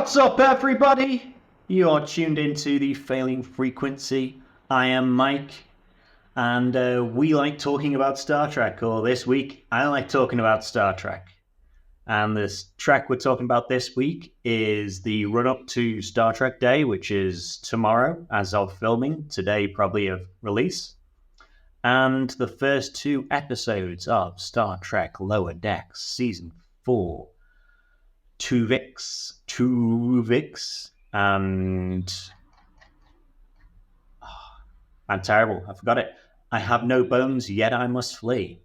What's up, everybody? You are tuned into the Failing Frequency. I am Mike, and we like talking about Star Trek, or this week, I like talking about Star Trek. And this track we're talking about this week is the run-up to Star Trek Day, which is tomorrow, as of filming, today probably of release. And the first two episodes of Star Trek Lower Decks Season 4. Twovix, and I'm terrible. I forgot it. I have no bones, yet I must flee.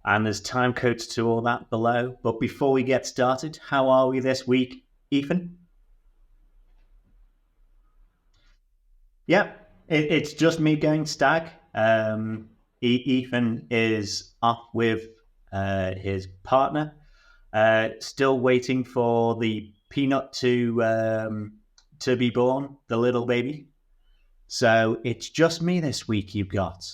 And there's time codes to all that below. But before we get started, how are we this week, Ethan? Yeah, it's just me going stag. Ethan is off with his partner. Still waiting for the peanut to be born, the little baby. So it's just me this week. You've got.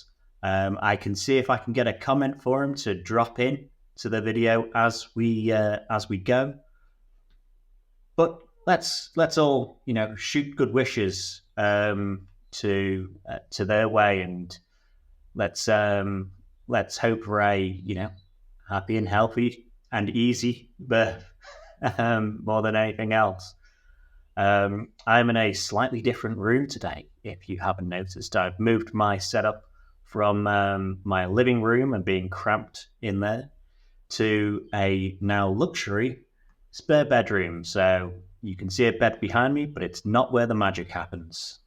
I can see if I can get a comment for him to drop in to the video as we go. But let's all shoot good wishes to their way, and let's hope for a happy and healthy and easy birth more than anything else. I'm in a slightly different room today, if you haven't noticed. I've moved my setup from my living room and being cramped in there to a now luxury spare bedroom. So you can see a bed behind me, but it's not where the magic happens.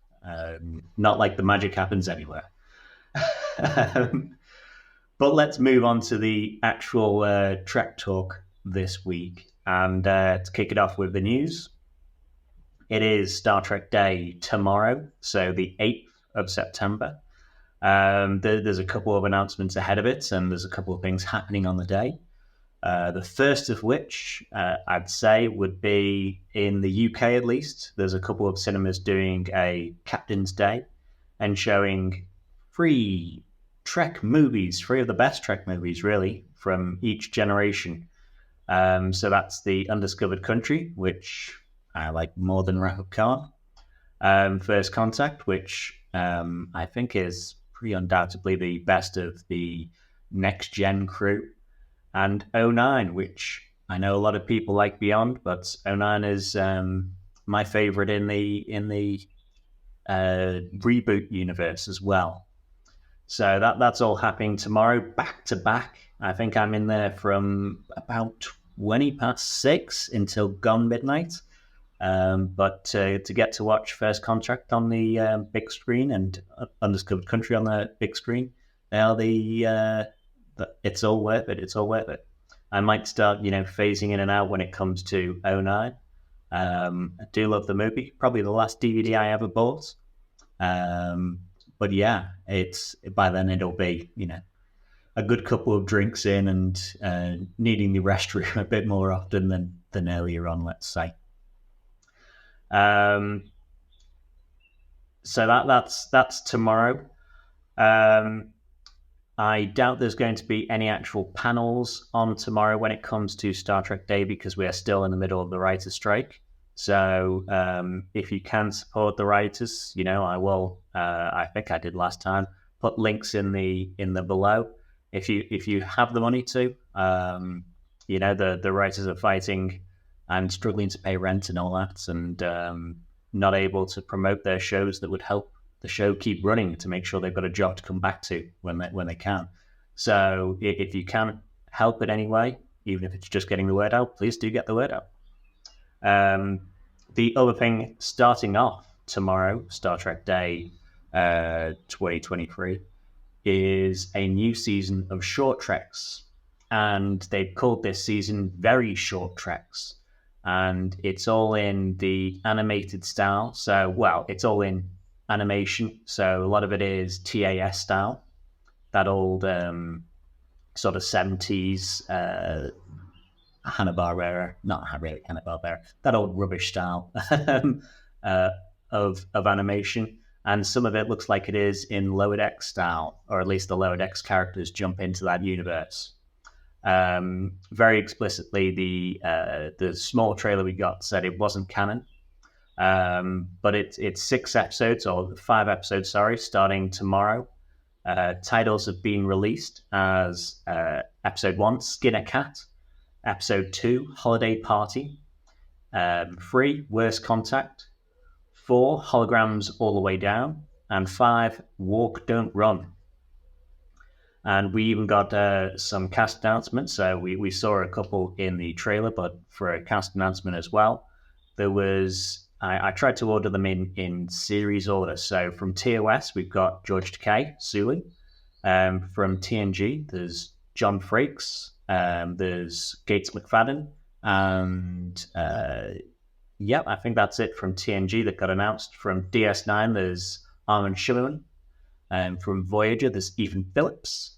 Not like the magic happens anywhere. But let's move on to the actual Trek talk this week. And to kick it off with the news, it is Star Trek Day tomorrow, so the 8th of September. There's a couple of announcements ahead of it, and there's a couple of things happening on the day. The first of which I'd say would be in the UK at least. There's a couple of cinemas doing a Captain's Day and showing free Trek movies, three of the best Trek movies, really, from each generation. So that's The Undiscovered Country, which I like more than Wrath-Up Khan. First Contact, which I think is pretty undoubtedly the best of the next-gen crew. And 09, which I know a lot of people like Beyond, but 09 is my favorite in the reboot universe as well. So that's all happening tomorrow, back to back. I think I'm in there from about 6 until gone midnight. But to get to watch First Contact on the big screen and Undiscovered Country on the big screen, they are it's all worth it. It's all worth it. I might start, phasing in and out when it comes to 09. I do love the movie. Probably the last DVD I ever bought. But yeah, by then it'll be, a good couple of drinks in and needing the restroom a bit more often than earlier on, let's say. So that's tomorrow. I doubt there's going to be any actual panels on tomorrow when it comes to Star Trek Day because we are still in the middle of the writer's strike. So if you can support the writers, I will. I think I did last time. Put links in the below. If you have the money to, the writers are fighting and struggling to pay rent and all that, and not able to promote their shows that would help the show keep running to make sure they've got a job to come back to when they can. So if you can help it anyway, even if it's just getting the word out, please do get the word out. The other thing starting off tomorrow, Star Trek Day 2023, is a new season of short treks. And they've called this season Very Short Treks. And it's all in the animated style. So, well, it's all in animation. So a lot of it is TAS style. That old sort of 70s Hanna-Barbera, not really Hanna-Barbera, that old rubbish style of animation. And some of it looks like it is in Lower Decks style, or at least the Lower Decks characters jump into that universe. Very explicitly, the small trailer we got said it wasn't canon, but it's 6 episodes, or 5 episodes, sorry, starting tomorrow. Titles have been released as Episode 1, Skin a Cat, Episode 2, Holiday Party, 3, Worst Contact, 4, Holograms All the Way Down, and 5, Walk, Don't Run. And we even got some cast announcements. So we saw a couple in the trailer, but for a cast announcement as well, there was, I tried to order them in series order. So from TOS, we've got George Takei, Sulu. From TNG, there's John Frakes, there's Gates McFadden, and I think that's it from TNG that got announced. From DS9, there's Armin Shimmerman. From Voyager, there's Ethan Phillips.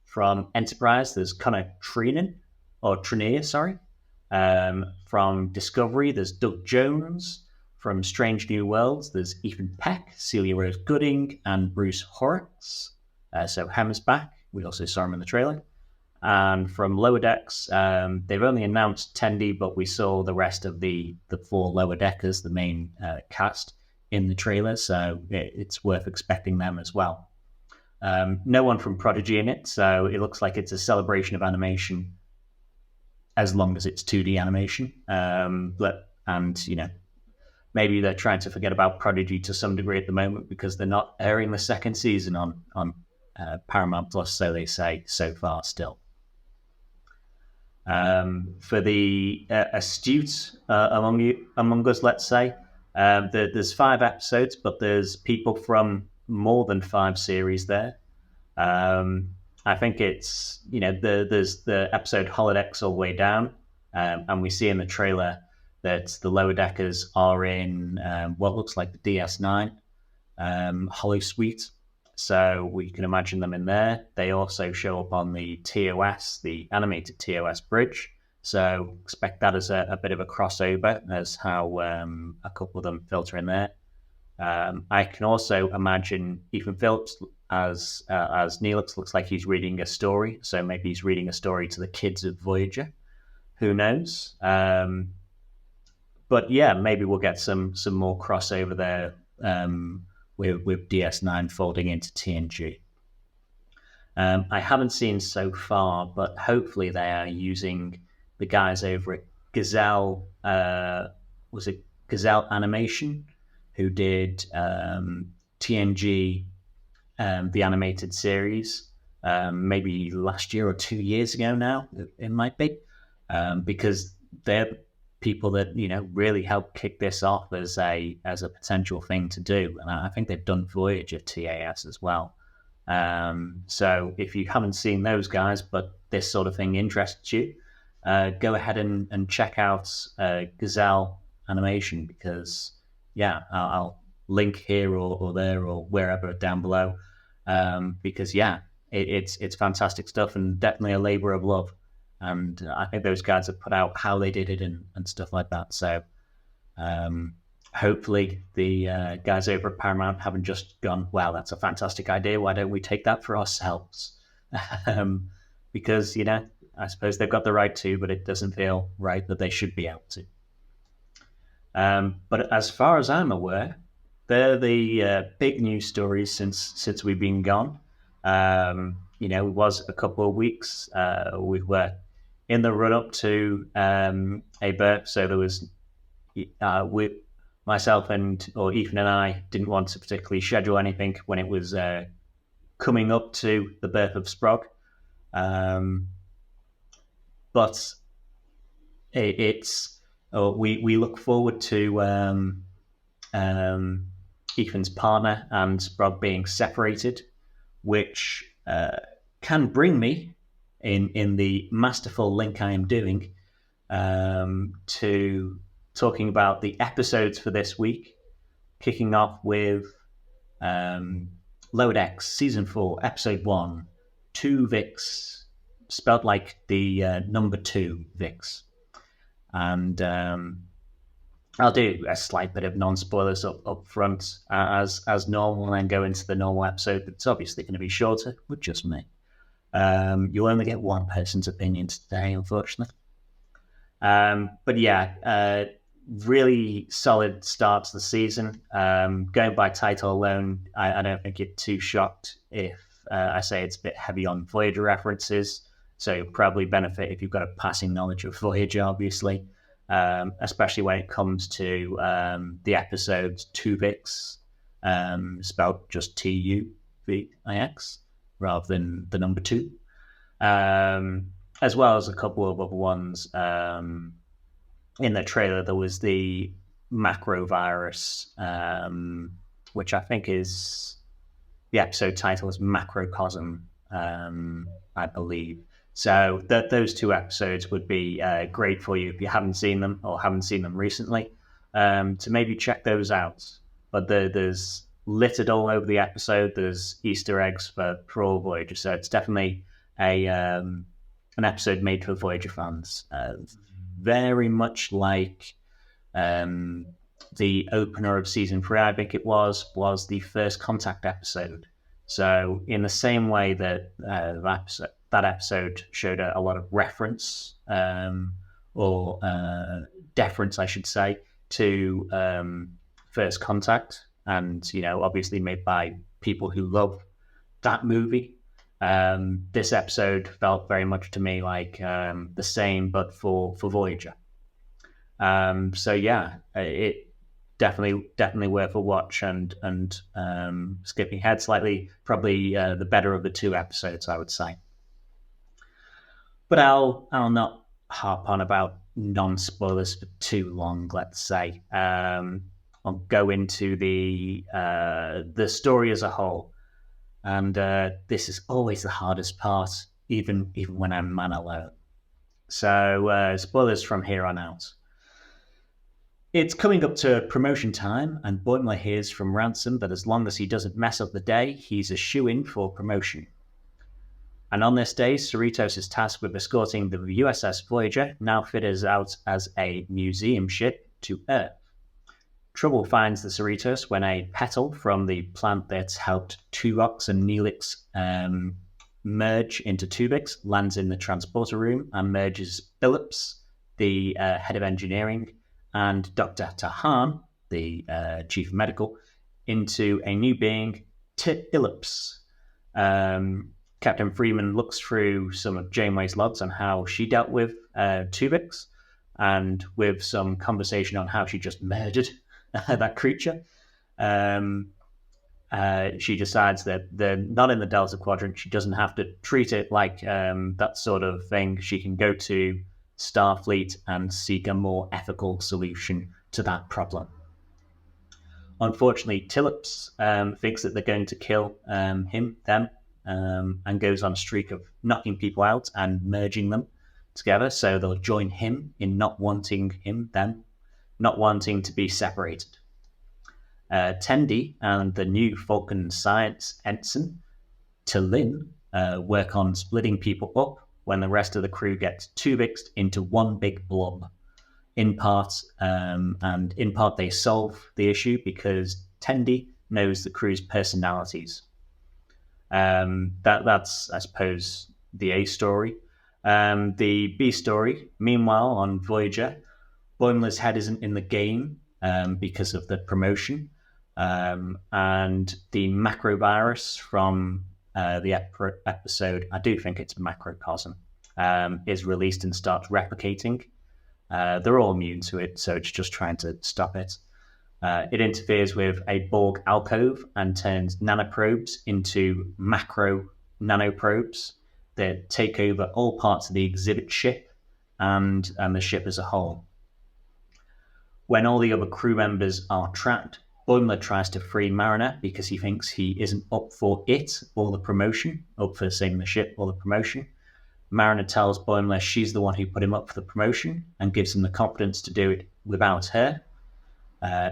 From Enterprise, there's Connor Trinneer, sorry. From Discovery, there's Doug Jones. From Strange New Worlds, there's Ethan Peck, Celia Rose Gooding, and Bruce Horrocks. So Hem's back. We also saw him in the trailer. And from Lower Decks, they've only announced Tendi, but we saw the rest of the 4 Lower Deckers, the main cast, in the trailer. So it's worth expecting them as well. No one from Prodigy in it, so it looks like it's a celebration of animation as long as it's 2D animation. Maybe they're trying to forget about Prodigy to some degree at the moment because they're not airing the second season on Paramount Plus, so they say so far still. For the astute among us, let's say, there's 5 episodes, but there's people from more than 5 series there. I think it's, there's the episode Holodecks All the Way Down, and we see in the trailer that the Lower Deckers are in what looks like the DS9 Hollow Suite, so we can imagine them in there. They also show up on the TOS, the animated TOS bridge, so expect that as a bit of a crossover as how a couple of them filter in there. I can also imagine Ethan Phillips as Neelix. Looks like he's reading a story, so maybe he's reading a story to the kids of Voyager. Who knows? But yeah, maybe we'll get some more crossover there with DS9 folding into TNG. I haven't seen so far, but hopefully they are using the guys over at Gazelle. Was it Gazelle Animation? Who did TNG, the animated series, maybe last year or 2 years ago now, it might be, because they're people that, really helped kick this off as a potential thing to do. And I think they've done Voyager TAS as well. So if you haven't seen those guys, but this sort of thing interests you, go ahead and check out Gazelle Animation, because I'll link here or there or wherever down below, because it's fantastic stuff and definitely a labor of love. And I think those guys have put out how they did it and stuff like that. So hopefully the guys over at Paramount haven't just gone, wow, that's a fantastic idea. Why don't we take that for ourselves? Because, I suppose they've got the right to, but it doesn't feel right that they should be able to. But as far as I'm aware, they're the big news stories since we've been gone. It was a couple of weeks. We were in the run up to a birth, so there was myself or Ethan and I didn't want to particularly schedule anything when it was coming up to the birth of Sprog. But we look forward to Ethan's partner and Sprog being separated, which can bring me in the masterful link I am doing to talking about the episodes for this week, kicking off with Lower Decks Season 4, Episode 1, Twovix, spelled like the number 2 Vix. And I'll do a slight bit of non-spoilers up front as normal, and then go into the normal episode. But it's obviously going to be shorter with just me. You'll only get one person's opinion today, unfortunately. But yeah, really solid start to the season. Going by title alone, I don't think you're too shocked if I say it's a bit heavy on Voyager references. So you'll probably benefit if you've got a passing knowledge of Voyager, obviously, especially when it comes to the episodes Twovix, spelled just Tuvix, rather than the number two. As well as a couple of other ones. In the trailer, there was the macro virus, which I think is the episode title is Macrocosm, I believe. So those two episodes would be great for you if you haven't seen them or haven't seen them recently, to maybe check those out. But there's littered all over the episode. There's Easter eggs for all Voyager, so it's definitely an episode made for Voyager fans. Very much like the opener of season 3, I think it was the first contact episode. So in the same way that that episode showed a lot of reference or deference, I should say, to First Contact, and obviously made by people who love that movie. This episode felt very much to me like the same, but for Voyager. So yeah, it definitely worth a watch. And skipping ahead slightly, probably the better of the two episodes, I would say. But I'll not harp on about non-spoilers for too long. Let's say I'll go into the story as a whole. And this is always the hardest part, even when I'm man alone. So spoilers from here on out. It's coming up to promotion time, and Boimler hears from Ransom that as long as he doesn't mess up the day, he's a shoo-in for promotion. And on this day, Cerritos is tasked with escorting the USS Voyager, now fitted out as a museum ship, to Earth. Trouble finds the Cerritos when a petal from the plant that's helped Tuvix and Neelix merge into Twovix lands in the transporter room and merges Phillips, the head of engineering, and Dr. Tahan, the chief of medical, into a new being, Phillips. Captain Freeman looks through some of Janeway's logs on how she dealt with Twovix, and with some conversation on how she just murdered that creature. She decides that they're not in the Delta Quadrant. She doesn't have to treat it like that sort of thing. She can go to Starfleet and seek a more ethical solution to that problem. Unfortunately, Phillips thinks that they're going to kill them, and goes on a streak of knocking people out and merging them together. So they'll join him in not wanting them, not wanting to be separated. Tendi and the new Vulcan science ensign, T'Lyn, work on splitting people up when the rest of the crew gets Tuvixed into one big blob. In part they solve the issue because Tendi knows the crew's personalities. That's, I suppose, the A story. The B story, meanwhile, on Voyager, Boimler's head isn't in the game because of the promotion. And the macrovirus from the episode, I do think it's Macrocosm, is released and starts replicating. They're all immune to it, so it's just trying to stop it. It interferes with a Borg alcove and turns nanoprobes into macro nanoprobes that take over all parts of the exhibit ship and the ship as a whole. When all the other crew members are trapped, Boimler tries to free Mariner because he thinks he isn't up for it or the promotion, up for saving the ship or the promotion. Mariner tells Boimler she's the one who put him up for the promotion and gives him the confidence to do it without her.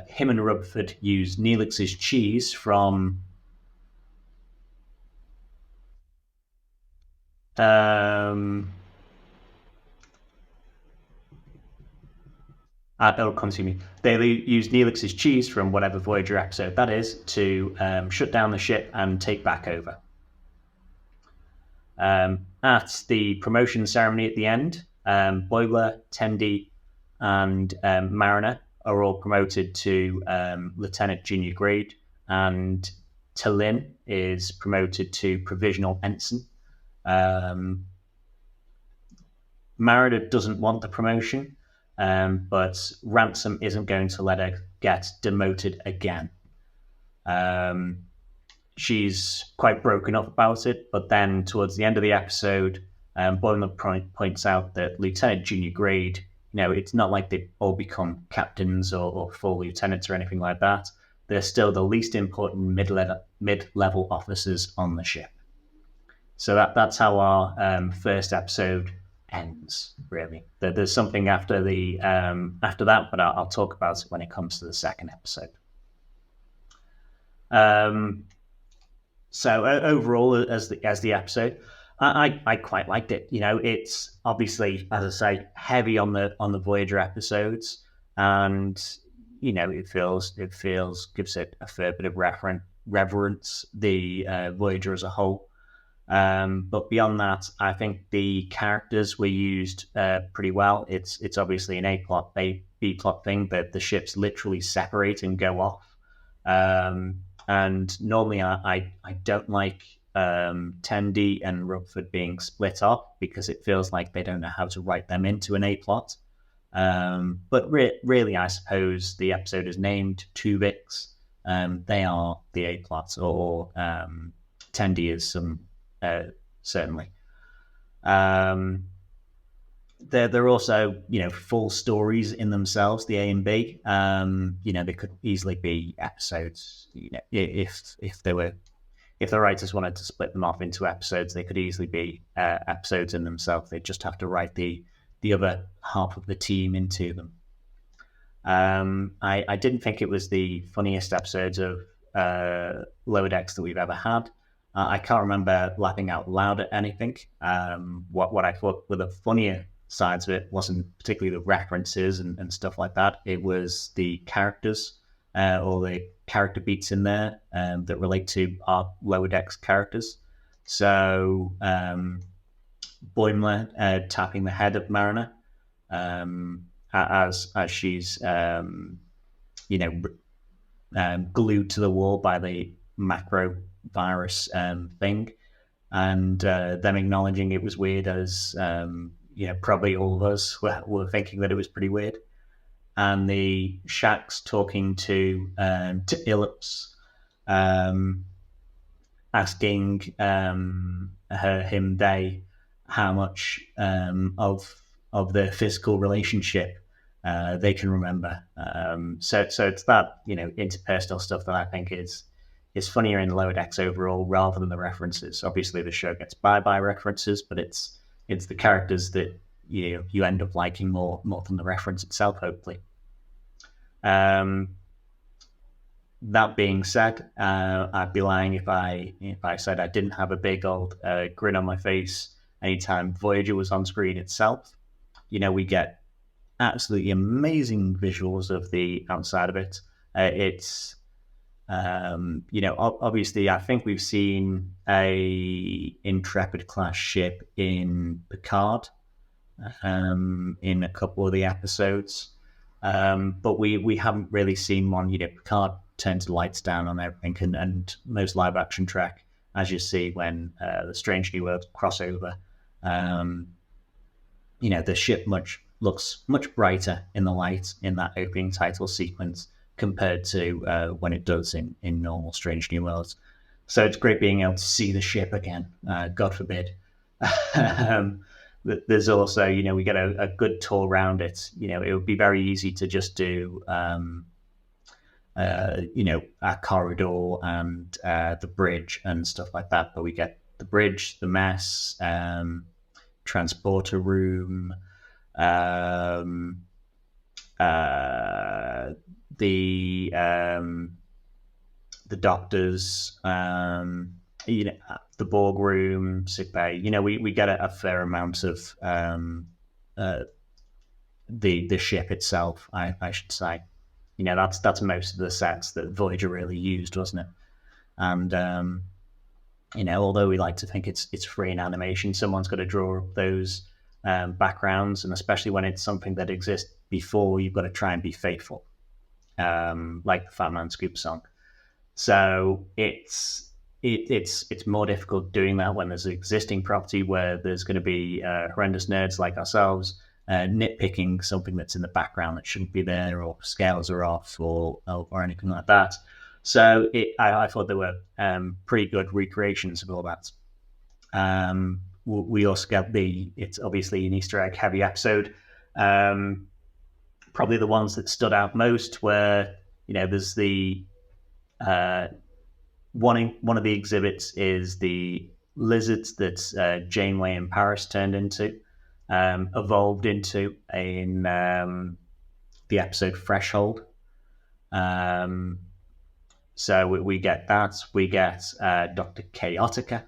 Him and Rutherford use Neelix's cheese from it'll continue. They use Neelix's cheese from whatever Voyager episode that is to shut down the ship and take back over. At the promotion ceremony at the end, Boiler, Tendi, and Mariner are all promoted to Lieutenant Junior grade, and Talin is promoted to Provisional Ensign. Mariner doesn't want the promotion, but Ransom isn't going to let her get demoted again. She's quite broken up about it, but then towards the end of the episode, Boimler points out that Lieutenant Junior grade, it's not like they all become captains or full lieutenants or anything like that. They're still the least important mid-level officers on the ship. So that's how our first episode ends, really. There's something after that, but I'll talk about it when it comes to the second episode. So overall, as the episode, I quite liked it. It's obviously, as I say, heavy on the Voyager episodes, and it gives it a fair bit of reverence, the Voyager as a whole. But beyond that, I think the characters were used pretty well. It's obviously an A plot, B plot thing, but the ships literally separate and go off. And normally I don't like Tendi and Rutherford being split up because it feels like they don't know how to write them into an A plot. But really, I suppose the episode is named Twovix. They are the A plots, or Tendi is some certainly. They're also, full stories in themselves, the A and B. They could easily be episodes. If the writers wanted to split them off into episodes, they could easily be episodes in themselves. They just have to write the other half of the team into them. I didn't think it was the funniest episodes of Lower Decks that we've ever had. I can't remember laughing out loud at anything. What I thought were the funnier sides of it wasn't particularly the references and stuff like that. It was the characters or the character beats in there that relate to our Lower Decks characters. So Boimler tapping the head of Mariner as she's glued to the wall by the macro virus thing, and them acknowledging it was weird, as probably all of us were thinking that it was pretty weird. And the Shax talking to Illips, asking they how much of their physical relationship they can remember. So it's that interpersonal stuff that I think is funnier in Lower Decks overall, rather than the references. Obviously, the show gets by references, but it's the characters that you end up liking more than the reference itself, hopefully. That being said, I'd be lying if I said I didn't have a big old grin on my face anytime Voyager was on screen itself. We get absolutely amazing visuals of the outside of it. It's obviously, I think we've seen a Intrepid class ship in Picard in a couple of the episodes, but we haven't really seen one. Picard turns the lights down on everything, and most live action Trek, as you see when the Strange New Worlds crossover, the ship looks much brighter in the light in that opening title sequence compared to when it does in normal Strange New Worlds. So it's great being able to see the ship again, God forbid. There's also, we get a good tour around it. It would be very easy to just do, a corridor and the bridge and stuff like that. But we get the bridge, the mess, transporter room, the doctors, the Borg room, sick bay. We get a fair amount of the ship itself, I should say. That's most of the sets that Voyager really used, wasn't it? And although we like to think it's free in animation, someone's got to draw up those backgrounds, and especially when it's something that exists before, you've got to try and be faithful, like the Fat Man Scoop song. So it's more difficult doing that when there's an existing property where there's going to be horrendous nerds like ourselves nitpicking something that's in the background that shouldn't be there, or scales are off, or anything like that. So I thought there were pretty good recreations of all that. We also got it's obviously an Easter egg heavy episode. Probably the ones that stood out most were, there's the one of the exhibits is the lizards that Janeway in Paris turned into, evolved into in the episode Threshold. So we get that. We get Dr. Chaotica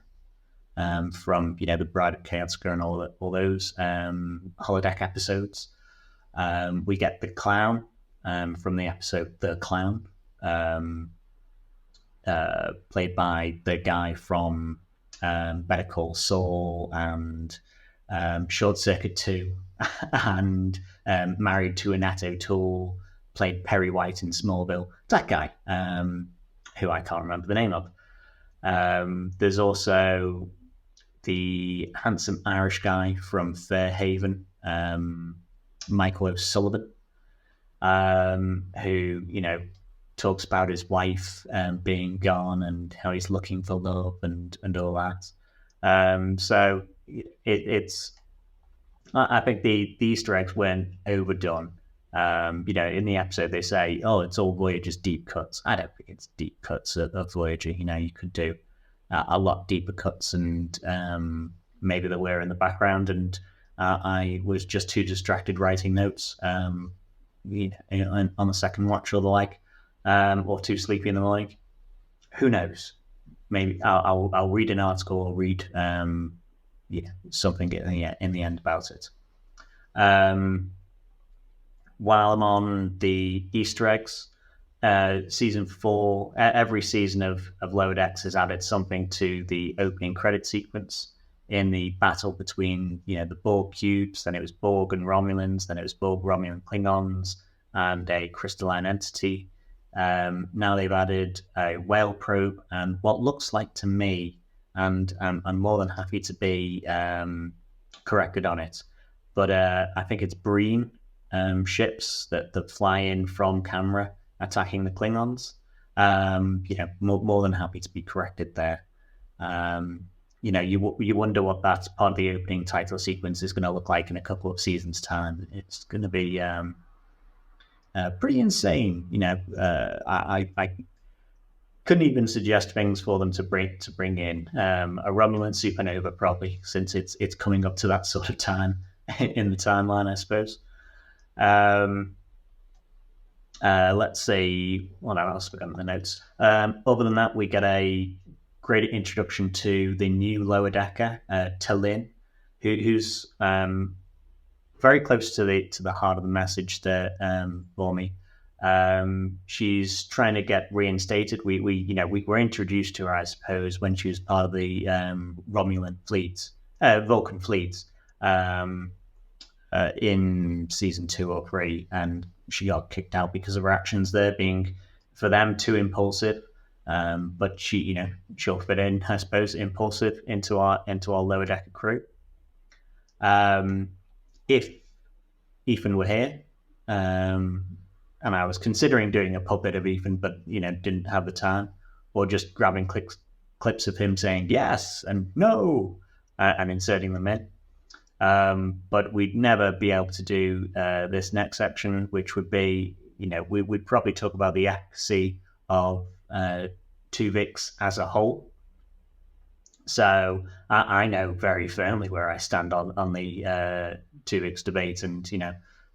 from the Bride of Chaotica and all those holodeck episodes. We get the clown from the episode The Clown, played by the guy from Better Call Saul and Short Circuit 2, and Married to Annette O'Toole, played Perry White in Smallville. That guy, who I can't remember the name of. There's also the handsome Irish guy from Fairhaven, Michael O'Sullivan, who, talks about his wife being gone and how he's looking for love and all that. So it's I think the Easter eggs weren't overdone. In the episode they say, "Oh, it's all Voyager's deep cuts." I don't think it's deep cuts of Voyager. You could do a lot deeper cuts, and maybe there were in the background, and I was just too distracted writing notes on the second watch or the like, or too sleepy in the morning. Who knows? Maybe I'll read an article or read something in the end about it. While I'm on the Easter eggs, season 4, every season of Lower Decks has added something to the opening credit sequence. In the battle between the Borg cubes, then it was Borg and Romulans, then it was Borg, Romulan, Klingons, and a crystalline entity. Now they've added a whale probe and what looks like to me, and I'm more than happy to be corrected on it, but I think it's Breen ships that fly in from camera attacking the Klingons. More than happy to be corrected there. You wonder what that part of the opening title sequence is going to look like in a couple of seasons' time. It's going to be pretty insane. I couldn't even suggest things for them to bring in a Romulan supernova, probably, since it's coming up to that sort of time in the timeline, I suppose. Let's see what else we got in the notes. Other than that, we get a great introduction to the new lower decker, Talin, who's very close to the heart of the message there for me. She's trying to get reinstated. We were introduced to her, I suppose, when she was part of the Romulan fleets, Vulcan fleets, in season 2 or 3, and she got kicked out because of her actions there being, for them, too impulsive. But she'll fit in, I suppose, impulsive into our lower decker crew. If Ethan were here, and I was considering doing a puppet of Ethan, but didn't have the time, or just grabbing clips of him saying yes and no and inserting them in. But we'd never be able to do this next section, which would be, we'd probably talk about the efficacy of Twovix as a whole. So I know very firmly where I stand on the Twovix debate, and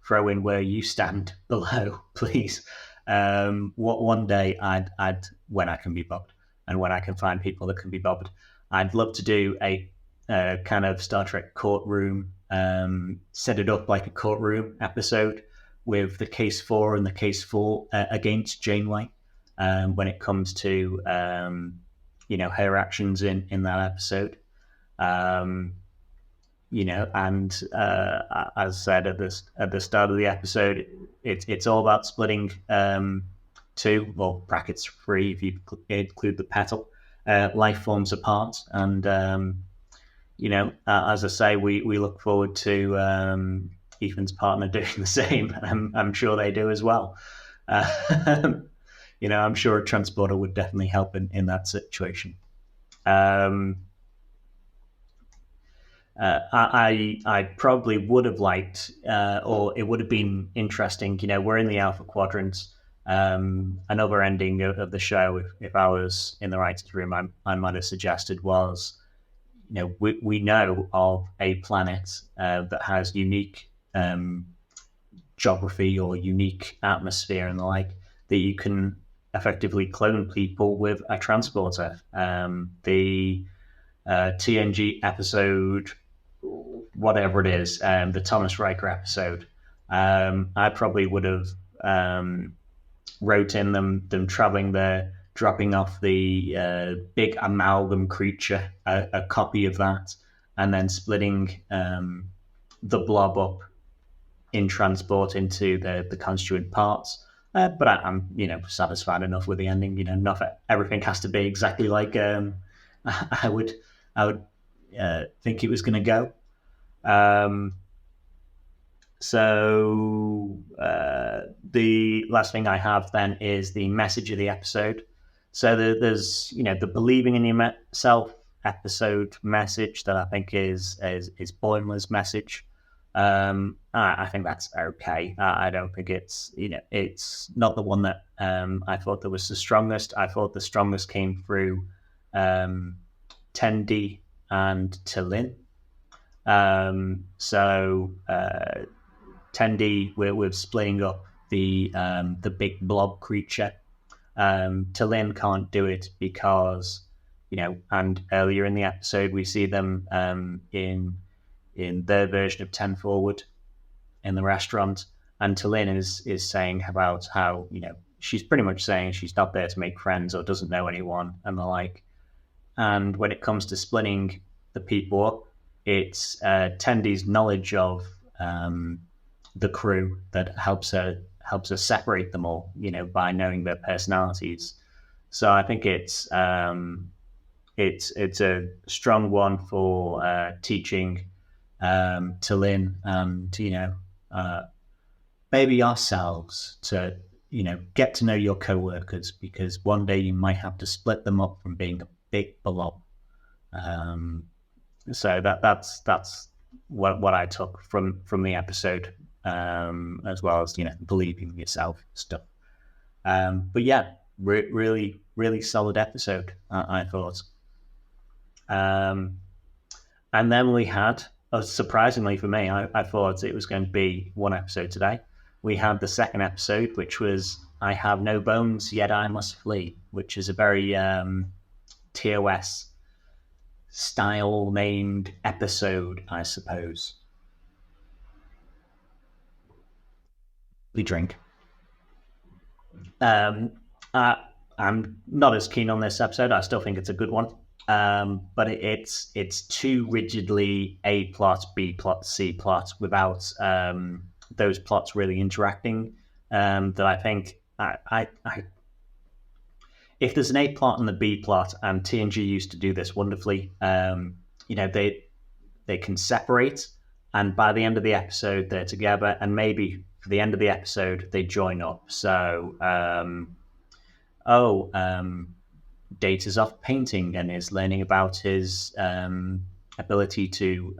throw in where you stand below, please. One day I'd when I can be bothered, and when I can find people that can be bothered, I'd love to do a kind of Star Trek courtroom, set it up like a courtroom episode with the case 4 and the case 4 against Janeway, when it comes to her actions in that episode. And as said at the start of the episode, it's all about splitting 2, well, brackets 3 if you include the petal, life forms apart. And as I say, we look forward to Ethan's partner doing the same. I'm sure they do as well. I'm sure a transporter would definitely help in that situation. I probably would have liked, or it would have been interesting. We're in the Alpha Quadrant. Another ending of the show, if I was in the writers' room, I might have suggested was, we know of a planet that has unique geography or unique atmosphere and the like, that you can effectively clone people with a transporter. The TNG episode, whatever it is, the Thomas Riker episode, I probably would have wrote in them traveling there, dropping off the big amalgam creature, a copy of that, and then splitting the blob up in transport into the constituent parts. But I'm satisfied enough with the ending. Not everything has to be exactly like I would think it was going to go. So the last thing I have then is the message of the episode. So there's the believing in yourself episode message that I think is Boimler's message. I think that's okay. I don't think it's not the one that I thought that was the strongest. I thought the strongest came through Tendi and T'Lyn. Tendi, we're splitting up the big blob creature. T'Lyn can't do it because, and earlier in the episode we see them in their version of 10 Forward in the restaurant, and T'Lyn is saying about how, she's pretty much saying she's not there to make friends or doesn't know anyone and the like. And when it comes to splitting the people up, it's Tendi's knowledge of the crew that helps her separate them all, by knowing their personalities. So I think it's a strong one for teaching T'Lyn and maybe ourselves to get to know your co-workers, because one day you might have to split them up from being a big blob. So that's what I took from the episode, as well as believing in yourself stuff. But yeah, really really solid episode, I thought. And then we had, surprisingly for me, I thought it was going to be one episode today. We had the second episode, which was I Have No Bones, Yet I Must Flee, which is a very TOS style named episode, I suppose. We drink. I'm not as keen on this episode. I still think it's a good one, but it's too rigidly A plot, B plot, C plot without those plots really interacting. That I think I if there's an A plot and the B plot, and TNG used to do this wonderfully, they can separate, and by the end of the episode they're together, and maybe for the end of the episode they join up. So Data's off painting and is learning about his ability to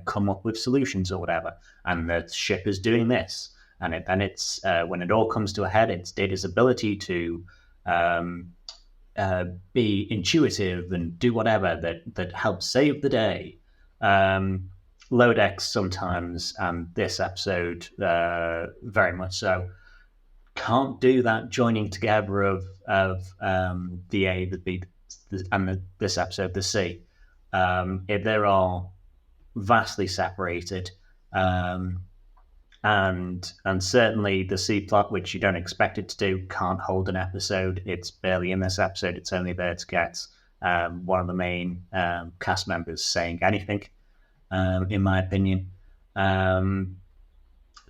come up with solutions or whatever, and the ship is doing this. And then it's when it all comes to a head, it's Data's ability to be intuitive and do whatever that helps save the day. Lower Decks sometimes, and this episode very much so, can't do that joining together of the A, the B, and this episode the C. If they're all vastly separated. and certainly the C plot, which you don't expect it to do, can't hold an episode. It's barely in this episode. It's only there to get one of the main cast members saying anything, in my opinion.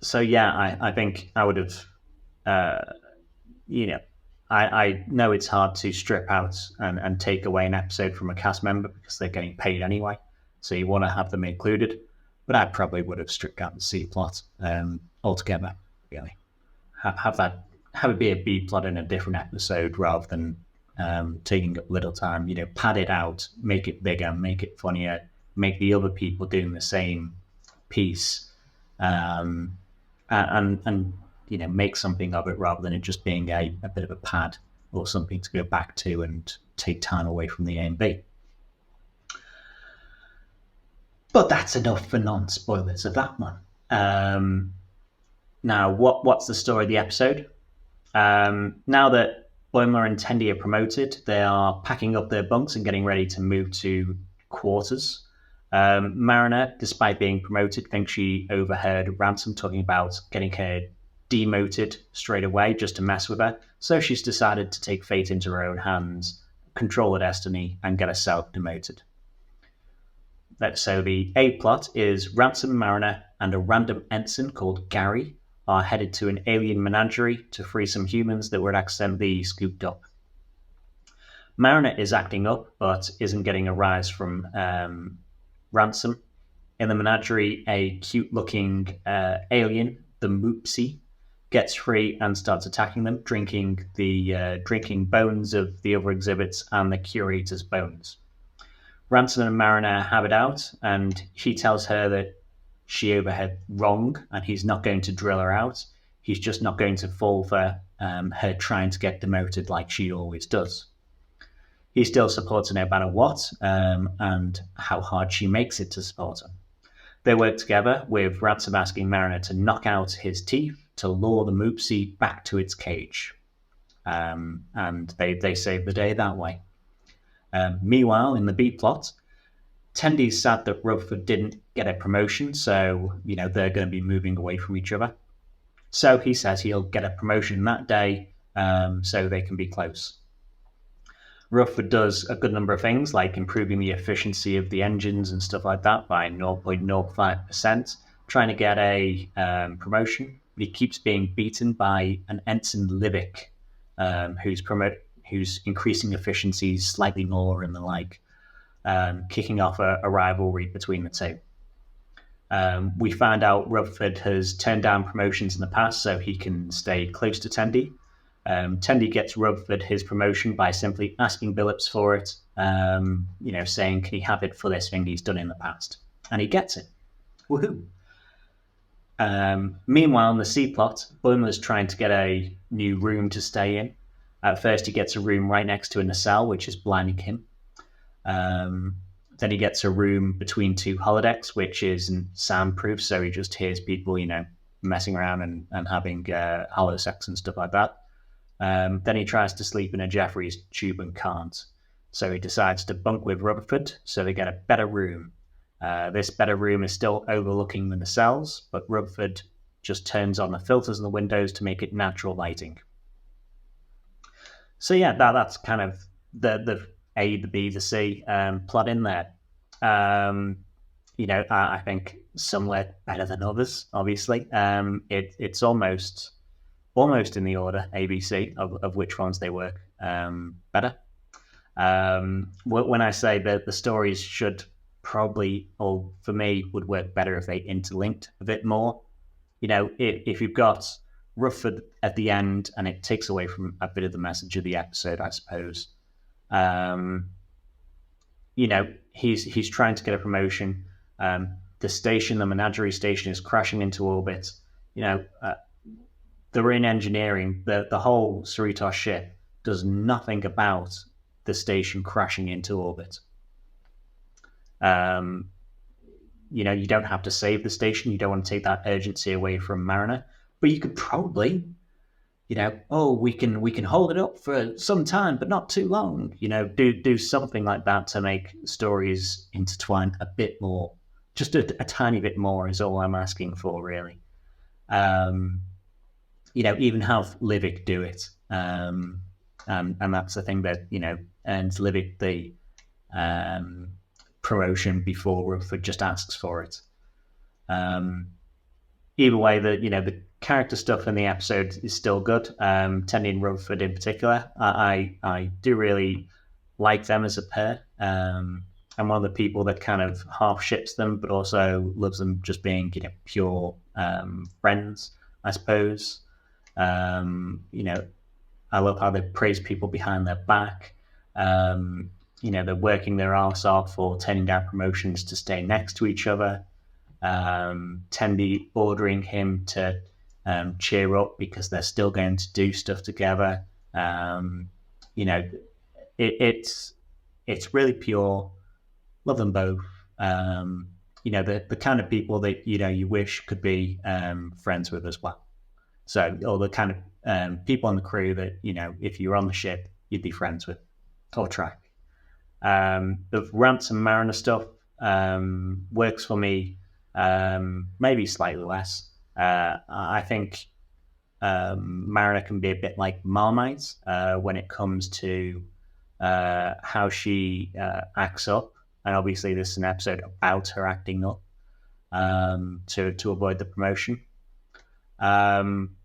So yeah, I think I would have, I know it's hard to strip out and take away an episode from a cast member because they're getting paid anyway. So you want to have them included. But I probably would have stripped out the C plot altogether, really. Have it be a B plot in a different episode rather than taking up little time. Pad it out, make it bigger, make it funnier, make the other people doing the same piece, and make something of it rather than it just being a bit of a pad or something to go back to and take time away from the A and B. But that's enough for non-spoilers of that one. Now, what's the story of the episode? Now that Boimler and Tendi are promoted, they are packing up their bunks and getting ready to move to quarters. Mariner, despite being promoted, thinks she overheard Ransom talking about getting her demoted straight away just to mess with her. So she's decided to take fate into her own hands, control her destiny, and get herself demoted. So the A plot is Ransom, Mariner, and a random ensign called Gary are headed to an alien menagerie to free some humans that were accidentally scooped up. Mariner is acting up, but isn't getting a rise from Ransom. In the menagerie, a cute-looking alien, the Moopsie, gets free and starts attacking them, drinking bones of the other exhibits and the curator's bones. Ransom and Mariner have it out, and he tells her that she overheard wrong, and he's not going to drill her out. He's just not going to fall for her trying to get demoted like she always does. He still supports her no matter what, and how hard she makes it to support her. They work together, with Ransom asking Mariner to knock out his teeth to lure the Moopsie back to its cage. And they save the day that way. Meanwhile, in the B plot, Tendy's sad that Rutherford didn't get a promotion, so they're going to be moving away from each other. So he says he'll get a promotion that day, so they can be close. Rutherford does a good number of things, like improving the efficiency of the engines and stuff like that by 0.05%, trying to get a promotion. But he keeps being beaten by an Ensign Livick, who's increasing efficiencies slightly more and the like, kicking off a rivalry between the two. We found out Rutherford has turned down promotions in the past so he can stay close to Tendi. Tendi gets Rutherford his promotion by simply asking Billups for it, saying, can he have it for this thing he's done in the past? And he gets it. Woohoo! Meanwhile, in the C plot, Boimler's trying to get a new room to stay in. At first, he gets a room right next to a nacelle, which is blinding him. Then he gets a room between two holodecks, which isn't soundproof, so he just hears people, messing around and having holosex and stuff like that. Then he tries to sleep in a Jeffries tube and can't. So he decides to bunk with Rutherford, so they get a better room. This better room is still overlooking the nacelles, but Rutherford just turns on the filters in the windows to make it natural lighting. So yeah, that's kind of the A, the B, the C plot in there. I think some work better than others, obviously. It's almost in the order A, B, C of which ones they work better. When I say that the stories should probably, or for me, would work better if they interlinked a bit more. If you've got Rutherford at the end, and it takes away from a bit of the message of the episode, I suppose. He's trying to get a promotion. The menagerie station is crashing into orbit. They're in engineering. The whole Cerritos ship does nothing about the station crashing into orbit. You don't have to save the station. You don't want to take that urgency away from Mariner. But you could probably, we can hold it up for some time, but not too long. Do something like that to make stories intertwine a bit more. Just a tiny bit more is all I'm asking for, really. Even have Livick do it. And that's the thing that, earns Livick the promotion before Rutherford just asks for it. Either way, the character stuff in the episode is still good. Tendy and Rutherford in particular, I do really like them as a pair. I'm one of the people that kind of half ships them, but also loves them just being, pure friends, I suppose. I love how they praise people behind their back. They're working their arse off or turning down promotions to stay next to each other. Tendy ordering him to cheer up because they're still going to do stuff together. It's really pure. Love them both. The kind of people that you wish could be friends with as well. So, or the kind of people on the crew that if you were on the ship, you'd be friends with, or track. The Rance and Mariner stuff works for me. Maybe slightly less. I think Mariner can be a bit like Marmite when it comes to how she acts up, and obviously this is an episode about her acting up to avoid the promotion. Having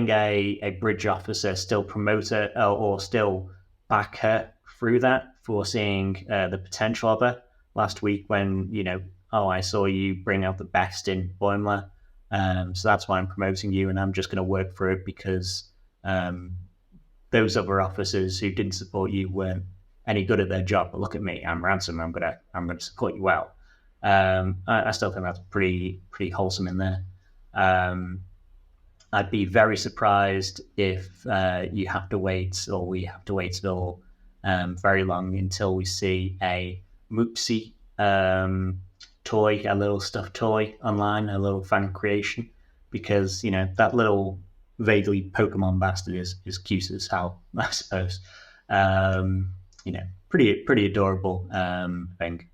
a bridge officer still promote her or still back her through that, foreseeing the potential of her. Last week when, I saw you bring out the best in Boimler, so that's why I'm promoting you, and I'm just going to work through it because those other officers who didn't support you weren't any good at their job. But look at me, I'm Ransom. I'm gonna support you well. I still think that's pretty wholesome in there. I'd be very surprised if you have to wait, or we have to wait at all very long until we see a Moopsie toy, a little stuffed toy online, a little fan creation, because that little vaguely Pokemon bastard is cute as hell, I suppose. Pretty adorable thing.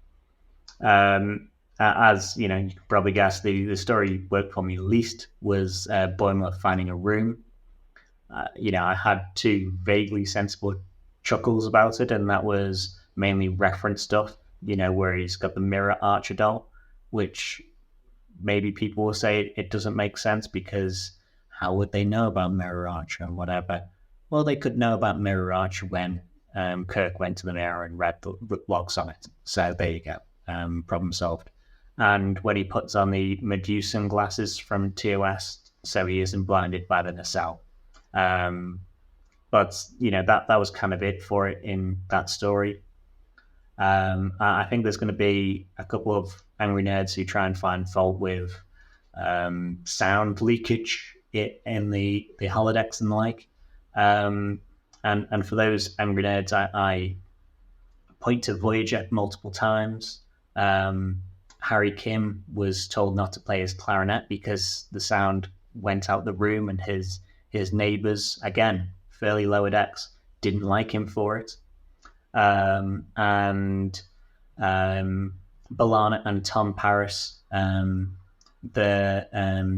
As you can probably guess, the story worked for me least was Boimler finding a room. I had two vaguely sensible chuckles about it, and that was mainly reference stuff, where he's got the mirror Archer doll, which maybe people will say it doesn't make sense because how would they know about Mirror Archer and whatever? Well, they could know about Mirror Archer when Kirk went to the mirror and read the logs on it. So there you go. Problem solved. And when he puts on the Medusan glasses from TOS, so he isn't blinded by the nacelle. But that was kind of it for it in that story. I think there's going to be a couple of angry nerds who try and find fault with sound leakage in the holodecks and the like. And for those angry nerds, I point to Voyager multiple times. Harry Kim was told not to play his clarinet because the sound went out the room, and his neighbours, again, fairly lower decks, didn't like him for it. And B'Elanna and Tom Paris, the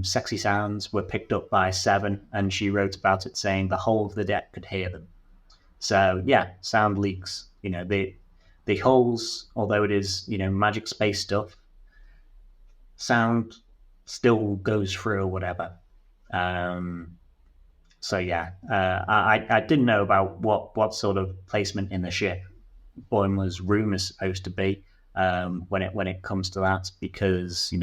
sexy sounds were picked up by Seven, and she wrote about it saying the whole of the deck could hear them. So yeah, sound leaks. The holes, although it is magic space stuff, sound still goes through or whatever. So yeah, I didn't know about what sort of placement in the ship Boimler's room is supposed to be when it comes to that, because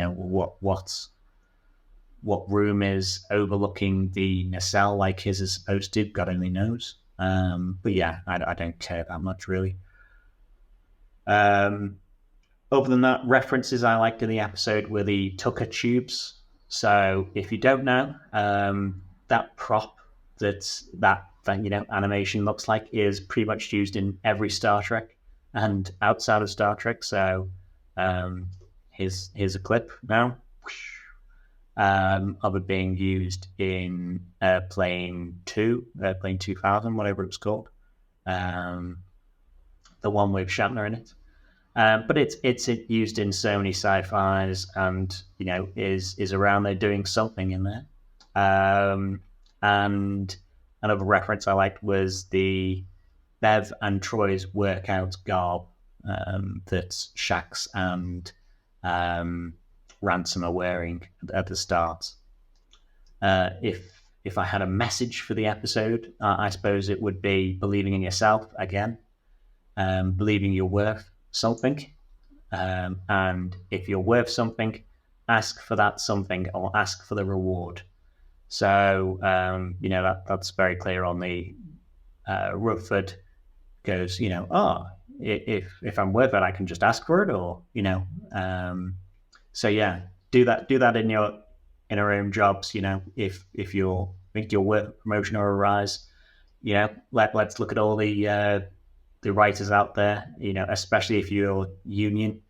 what room is overlooking the nacelle like his is supposed to, God only knows. But yeah, I don't care that much really. Other than that, references I liked in the episode were the Tucker tubes. So if you don't know, that prop that animation looks like is pretty much used in every Star Trek and outside of Star Trek. So here's a clip now of it being used in Airplane 2000, whatever it was called. The one with Shatner in it. But it's used in so many sci-fi's, and is around there doing something in there. And another reference I liked was the Bev and Troy's workout garb that Shax and Ransom are wearing at the start. If I had a message for the episode, I suppose it would be believing in yourself again, believing you're worth something, and if you're worth something, ask for that something or ask for the reward. So that's very clear on the Rutherford goes, if I'm worth it, I can just ask for it, or so yeah, do that in our own jobs. If you think you're worth a promotion or a rise, let's look at all the writers out there, especially if you're union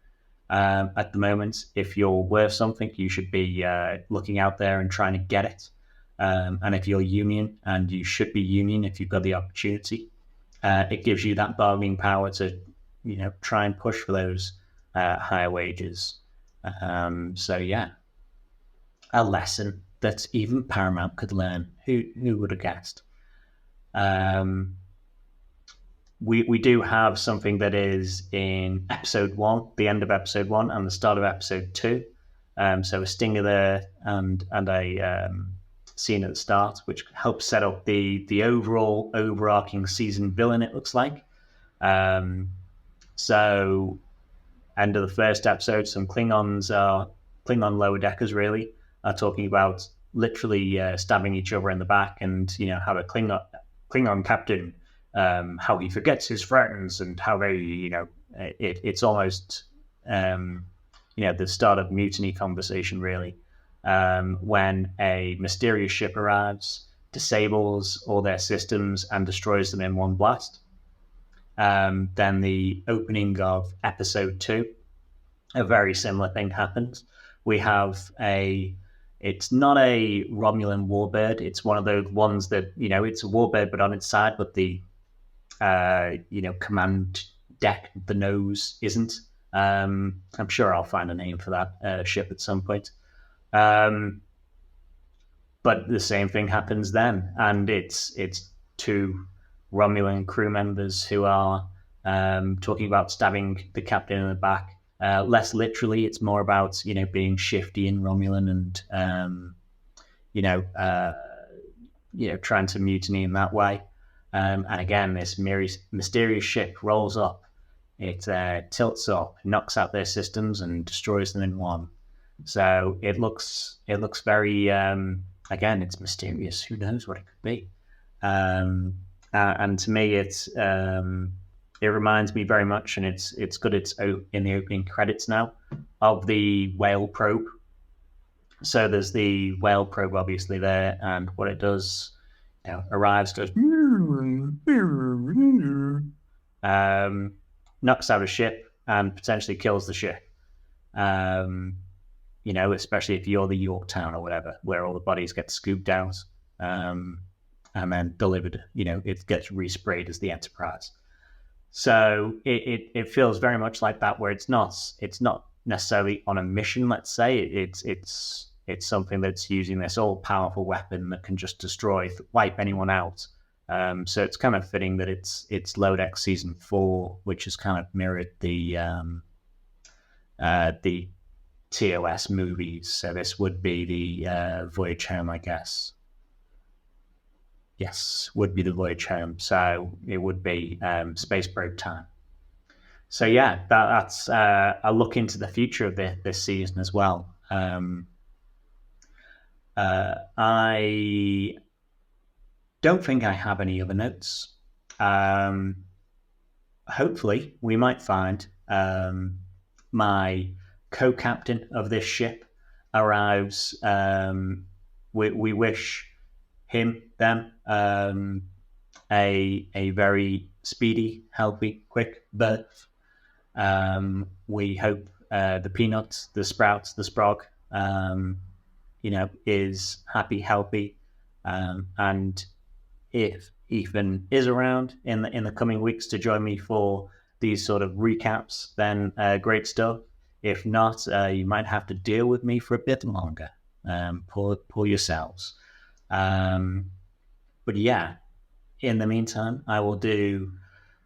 at the moment. If you're worth something, you should be looking out there and trying to get it. And if you're union, and you should be union if you've got the opportunity, it gives you that bargaining power to, try and push for those higher wages. So yeah, a lesson that even Paramount could learn. Who would have guessed? We do have something that is in episode 1, the end of episode 1, and the start of episode 2. So a stinger there and a scene at the start, which helps set up the overall overarching season villain, it looks like. So end of the first episode, some Klingon lower deckers really are talking about literally stabbing each other in the back, and how a Klingon captain, how he forgets his friends, and how they it's almost the start of mutiny conversation really. When a mysterious ship arrives, disables all their systems, and destroys them in one blast. Then the opening of episode 2, a very similar thing happens. We have it's not a Romulan warbird. It's one of those ones that, it's a warbird, but on its side, but the, command deck, the nose isn't. I'm sure I'll find a name for that ship at some point. But the same thing happens then, and it's 2 Romulan crew members who are talking about stabbing the captain in the back. Less literally, it's more about being shifty in Romulan and trying to mutiny in that way. And again, this mysterious ship rolls up. It tilts up, knocks out their systems, and destroys them in one. So it looks very again, it's mysterious. Who knows what it could be? And to me, it reminds me very much, and it's good. It's in the opening credits now of the whale probe. So there's the whale probe obviously there, and what it does, arrives, goes knocks out a ship and potentially kills the ship. Especially if you're the Yorktown or whatever, where all the bodies get scooped out and then delivered. It gets resprayed as the Enterprise. So it feels very much like that, where it's not necessarily on a mission. Let's say it's something that's using this all powerful weapon that can just wipe anyone out. So it's kind of fitting that it's Lower Decks season 4, which has kind of mirrored the TOS movies. So this would be the Voyage Home, I guess. Yes, would be the Voyage Home. So it would be space probe time. So yeah, that's a look into the future of this season as well. I don't think I have any other notes. Hopefully, we might find my co-captain of this ship arrives. We wish them a very speedy, healthy, quick birth. We hope the Peanuts, the Sprouts, the Sprog, is happy, healthy, and if Ethan is around in the coming weeks to join me for these sort of recaps, then great stuff. If not, you might have to deal with me for a bit longer. Pull yourselves. But yeah, in the meantime, I will do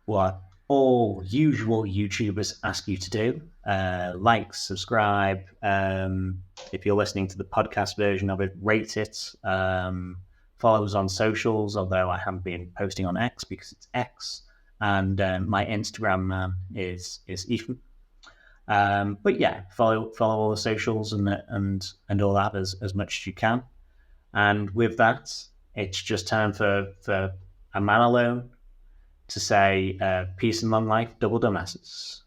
what all usual YouTubers ask you to do. Like, subscribe. If you're listening to the podcast version of it, rate it. Follow us on socials, although I haven't been posting on X because it's X. And my Instagram man is Ethan. But yeah, follow all the socials and all that as much as you can. And with that, it's just time for a man alone to say peace and long life, double dumbasses.